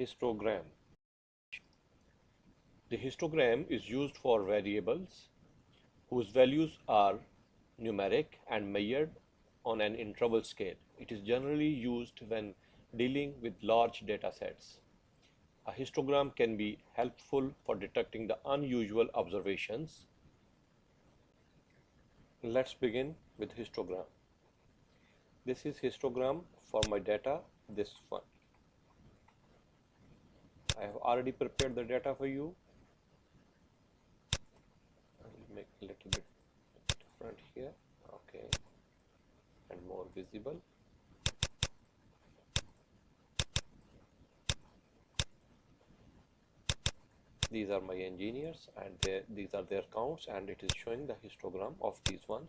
Histogram. The histogram is used for variables whose values are numeric and measured on an interval scale. It is generally used when dealing with large data sets. A histogram can be helpful for detecting the unusual observations. Let's begin with histogram. This is histogram for my data, this one. I have already prepared the data for you. I will make a little bit different here, okay, and more visible. These are my engineers and these are their counts, and it is showing the histogram of these ones,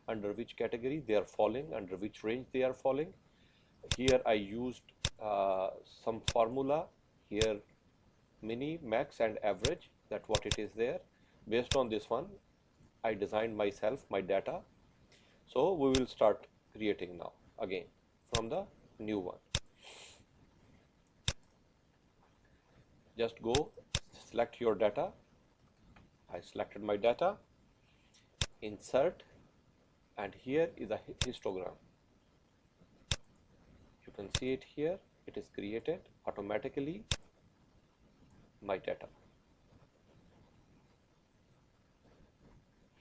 under which category they are falling, under which range they are falling. Here I used some formula here, mini, max and average, that what it is there. Based on this one I designed myself my data. So we will start creating now again from the new one. Just go select your data. I selected my data, insert, and here is a histogram. You can see it here. It is created automatically, my data.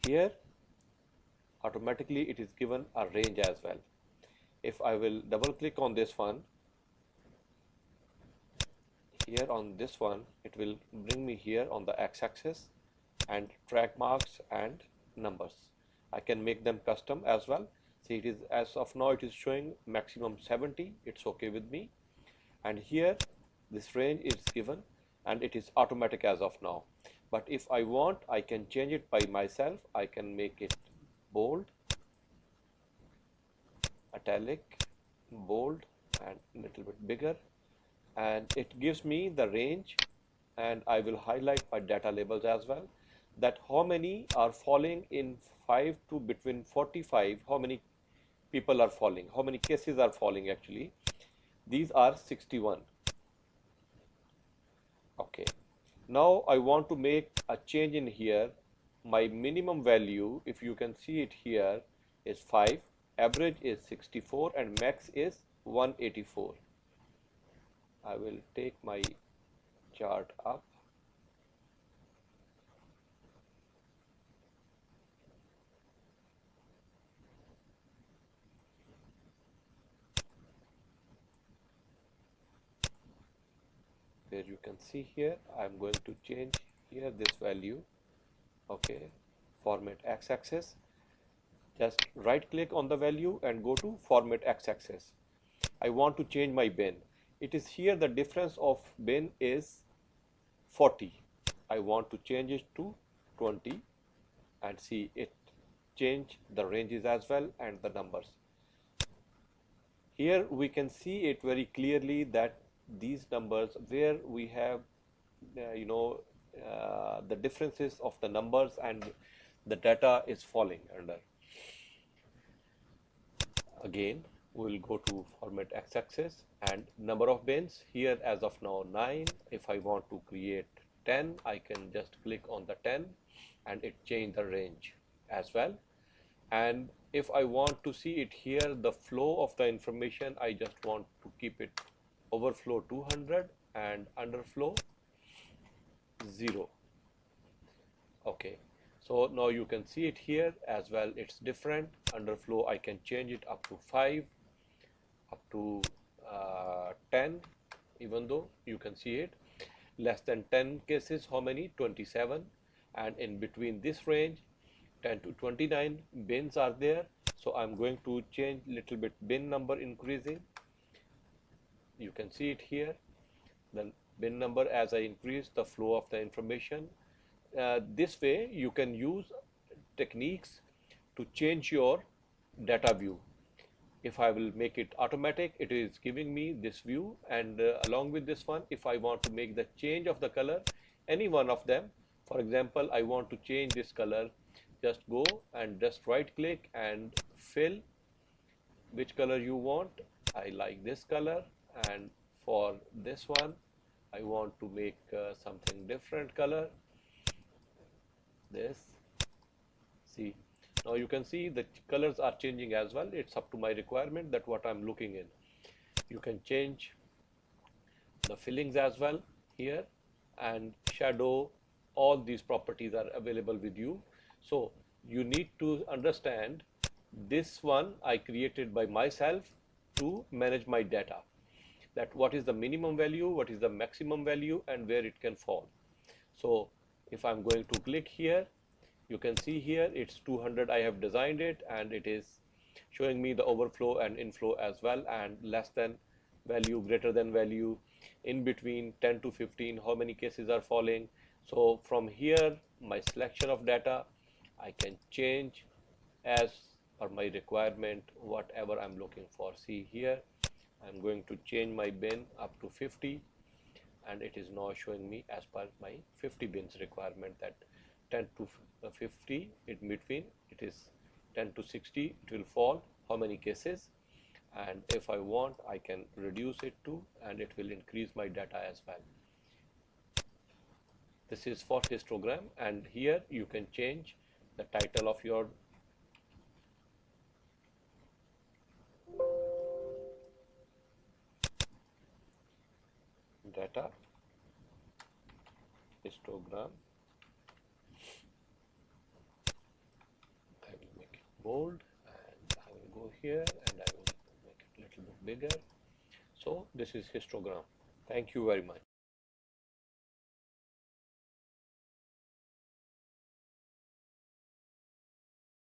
Here automatically it is given a range as well. If I will double click on this one, here on this one, it will bring me here on the x-axis and track marks and numbers. I can make them custom as well. See, it is as of now it is showing maximum 70. It's okay with me. And here this range is given and it is automatic as of now. But if I want, I can change it by myself. I can make it bold, italic, bold, and a little bit bigger, and it gives me the range. And I will highlight my data labels as well, that how many are falling in 5 to between 45, how many people are falling, how many cases are falling actually. These are 61. Okay, now I want to make a change in here. My minimum value, if you can see it here, is 5, average is 64 and max is 184. I will take my chart up. Where you can see here, I'm going to change here this value. Okay, format x-axis. Just right click on the value and go to format x-axis. I want to change my bin. It is here the difference of bin is 40. I want to change it to 20, and see it change the ranges as well and the numbers. Here we can see it very clearly that these numbers where we have the differences of the numbers and the data is falling under. Again we will go to format x-axis and number of bins. Here as of now 9. If I want to create 10, I can just click on the 10 and it change the range as well. And if I want to see it here, the flow of the information, I just want to keep it overflow 200 and underflow 0. Okay, so now you can see it here as well. It's different. Underflow I can change it up to 5, up to 10, even though you can see it. Less than 10 cases, how many? 27. And in between this range, 10 to 29 bins are there. So I'm going to change little bit bin number increasing. You can see it here. The bin number, as I increase the flow of the information. This way you can use techniques to change your data view. If I will make it automatic, it is giving me this view, and along with this one, if I want to make the change of the color, any one of them, for example, I want to change this color, just go and just right click and fill which color you want. I like this color, and for this one I want to make something different color, this. See, now you can see the colors are changing as well. It's up to my requirement that what I'm looking in. You can change the fillings as well here, and shadow. All these properties are available with you. So you need to understand this one I created by myself to manage my data, that what is the minimum value, what is the maximum value, and where it can fall. So if I'm going to click here, you can see here it's 200. I have designed it, and it is showing me the overflow and inflow as well, and less than value, greater than value, in between 10 to 15, how many cases are falling. So from here, my selection of data, I can change as per my requirement, whatever I'm looking for. See here, I'm going to change my bin up to 50, and it is now showing me as per my 50 bins requirement, that 10 to 50, in between it is 10 to 60, it will fall, how many cases. And if I want, I can reduce it to, and it will increase my data as well. This is for histogram, and here you can change the title of your data, histogram. I will make it bold, and I will go here and I will make it a little bit bigger. So this is histogram. Thank you very much.